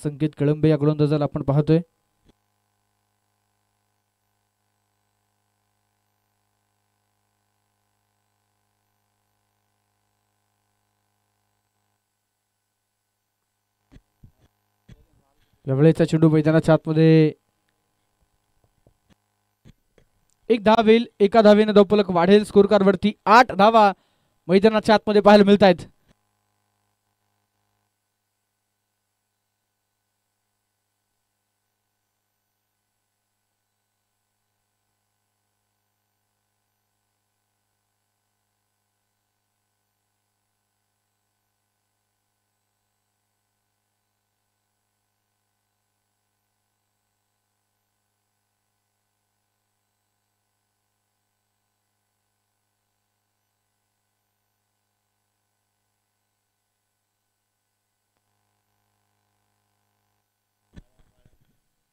संकेत कळंबे या गोलंदाजाला आपण पाहतोय. यावेळेचा चेंडू मैदानाच्या आतमध्ये एक धाव येईल. एका धावेने धावफलक वाढेल. स्कोर कार्ड वरती 8 धावा मैदानाच्या आतमध्ये पाहायला मिळत आहेत.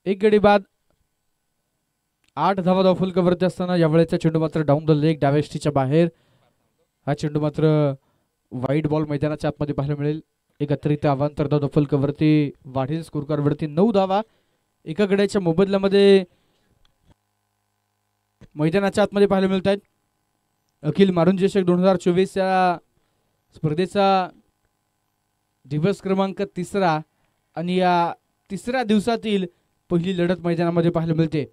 एक गडी बाद 8 धावा धावफलकावरती असताना यावेळेचा चेंडू मात्र डाऊन द लेग डाव्या बाहेर. हा चेंडू मात्र वाईड बॉल मैदानाच्या आतमध्ये पाहायला मिळेल. एक अतिरिक्त अवांतर धाव धावफलकावरती वाढेल. स्कोर कार्ड वरती 9 धावा एका गड्याच्या मोबदल्यामध्ये मैदानाच्या आतमध्ये पाहायला मिळत आहेत. अखिल मारुंजी चषक 2024 या स्पर्धेचा दिवस क्रमांक 3 आणि या 3ऱ्या दिवसातील पहिली लढत मैदानामध्ये पाहायला मिळते.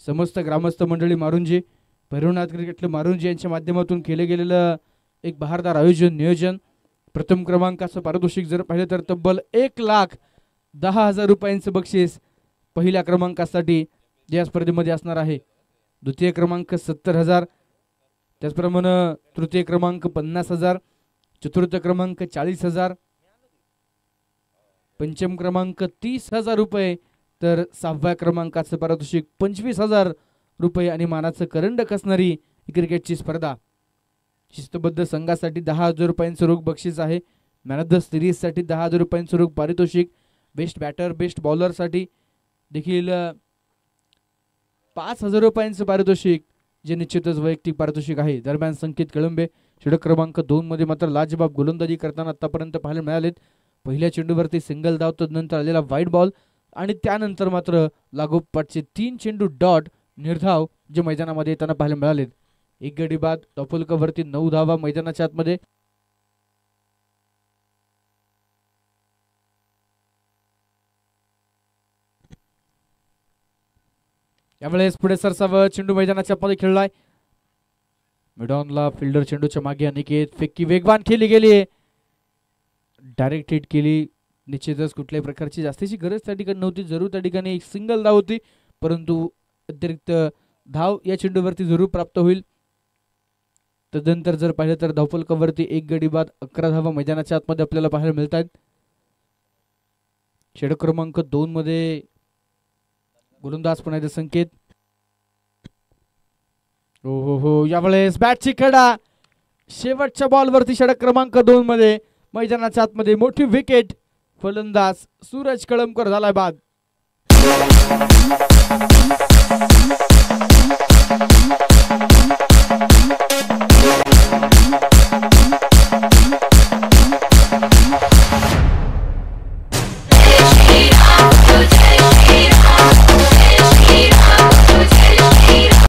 समस्त ग्रामस्थ मंडळी मारुंजी, भैरवनाथ क्रिकेट क्लब मारुंजी यांच्या माध्यमातून केले गेलेलं एक बहारदार आयोजन नियोजन. प्रथम क्रमांकाचं पारितोषिक जर पाहिलं तर तब्बल 1,10,000 रुपयांचं बक्षीस पहिल्या क्रमांकासाठी या स्पर्धेमध्ये असणार आहे. द्वितीय क्रमांक 70,000, त्याचप्रमाणे तृतीय क्रमांक 50,000, चतुर्थ क्रमांक 40,000, पंचम क्रमांक 30,000 रुपये, तर 6व्या क्रमांकाचं पारितोषिक 25,000 रुपये आणि मानाचं करंडक असणारी क्रिकेटची स्पर्धा. शिस्तबद्ध संघासाठी 10,000 रुपयांचं रोख बक्षीस आहे. मॅन ऑफ द सिरीजसाठी 10,000 रुपयांचं रोख पारितोषिक. बेस्ट बॅटर बेस्ट बॉलरसाठी देखील 5,000 रुपयांचं पारितोषिक, जे निश्चितच वैयक्तिक पारितोषिक आहे. दरम्यान संकेत कळंबे षटक क्रमांक 2 मध्ये मात्र लाजबाब गोलंदाजी करताना आतापर्यंत पाहायला मिळालेत. पहिल्या चेंडूवरती सिंगल धाव, तदनंतर आलेला वाईड बॉल आणि त्यानंतर मात्र लागोपाठचे 3 चेंडू डॉट निर्धाव जे मैदानामध्ये येताना पाहायला मिळालेत. एक गडी बाद धावफलकावरती 9 धावा मैदानाच्या आतमध्ये. यावेळेस पुढे सरसावं चेंडू मैदानाच्या आतमध्ये खेळलाय. मिडॉनला फिल्डर चेंडूच्या मागे अनिकेत फेकी वेगवान खेळली गेली, डायरेक्ट हिट केली. निश्चितच कुठल्याही प्रकारची जास्तीची गरज त्या ठिकाणी नव्हती. जरूर त्या ठिकाणी एक सिंगल धाव होती, परंतु अतिरिक्त धाव या चेंडूवरती जरूर प्राप्त होईल. तदनंतर जर पाहिलं तर धावफलकावरती एक गडी बाद 11 धावा मैदानाच्या आतमध्ये आपल्याला पाहायला मिळत आहेत. षटक क्रमांक 2 मध्ये गोलंदाज पण आहे संकेत. हो यावेळेस बॅटची कडा शेवटच्या बॉलवरती षटक क्रमांक 2 मध्ये मैदानाच्या आतमध्ये मोठी विकेट. फलंदाज सूरज कळमकर झालाय बाद.